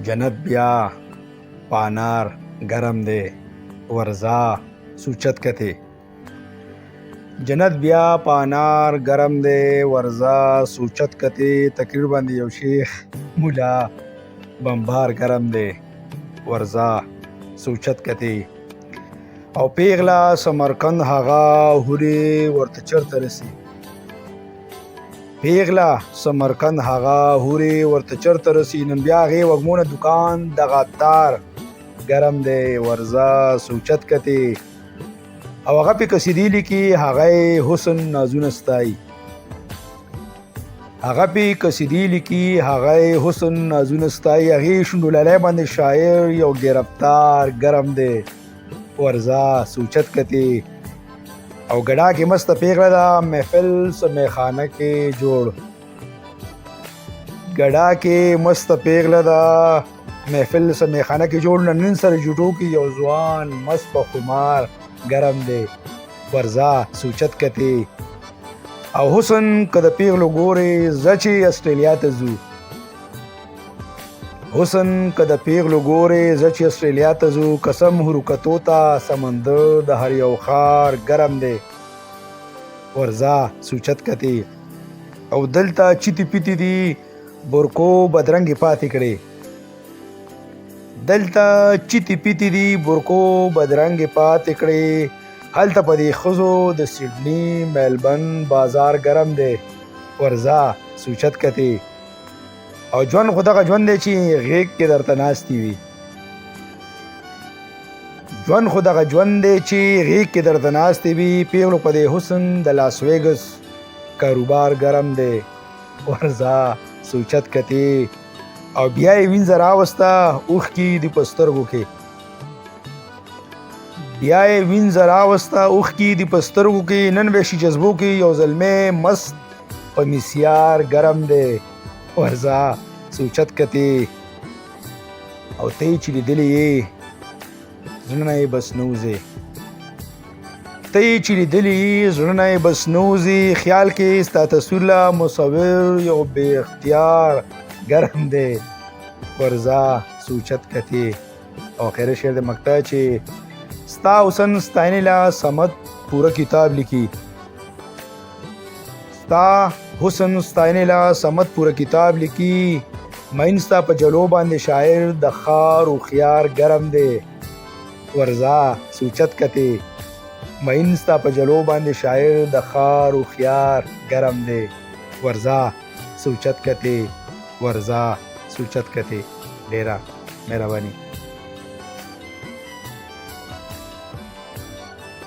جنت بیا پانار گرم دی ورځه سوچت کته. جنت بیا پانار گرم دی ورځه سوچت کته. تقریر باندې یو شیخ مولا بمبار گرم دی ورځه سوچت کته. او پیغلا سمرقند هغه هوري ورته چرته رسی. پیغلا سمرقند هغه هوري ورته چرته رسی. نن بیا هغې وږمونه دکان دغه تار ګرم دی ورځه سوچت کتې. او هغه پې قصیدې لیکي هغه حسن نازونه ستایي. هغه پې قصیدې لیکي هغه حسن نازونه ستایي. هغې شونډولالی باندې شاعر یو گرفتار ګرم دی ورځه سوچت کتې. او ګډا کې مسته پیغله ده محفل سه میخانه کې جوړ. ګډا کې مسته پیغله ده محفل سه میخانه کې جوړ. نن سره جوټو کې یو ځوان مست په خمار ګرم دی ورځه سوچت کتې. او حسن که د پیغلو ګورې زه چې اسټرالیا ته ځو. حسن که د پیغلو ګورې زه چې اسټرالیا ته ځو. قسم حرکتو ته سمندر د هر یو ښار ګرم دی ورځه سوچت کتې. او دلته چیتې پیتې دي برکو بدرنګې پاتې کړې. دلته چیتې پیتې دي برکو بدرنګې پاتې کړې. هلته په دې ښځو د سیډني میلبن بازار ګرم دی ورځه سوچت کتې. او ژوند خو دغه ژوند دی چې غیږ کې درته ناستې وي. ژوند خو دغه ژوند دی چې غیږ کې درته ناستې وي. پیغلو په دې حسن د لاس ویګس کاروبار ګرم دی ورځه سوچت کتې. او بیا یې وینځه راوسته اوښکې دي په سترګو کې. بیا یې وینځه راوسته اوښکې دي په سترګو کې. نن به شي جذبو کې یو زلمی مست په مسیار ګرم دی ورځه سوچت کتې. او ته یې چې لیدلی یې زړه یې بس نوځې. ته یې چې لیدلی یې زړه یې بس نوځې. خیال کې ستا تصویر له مصور یو بې اختیار ګرم دی ورځه سوچت کتې. او آخري شعر د مقطع چې ستا حسن ستاینې له صمد پوره کتاب لیکي. ستا حسن ستاینې له صمد پوره کتاب لیکي. مین ستا په جلو باندې شاعر د ښار هوښیار ګرم دی ورځه سوچت کتې. مین ستا په جلو باندې شاعر د ښار هوښیار ګرم دی ورځه سوچت کتې ورځه سوچت کتې. ډېره مهرباني.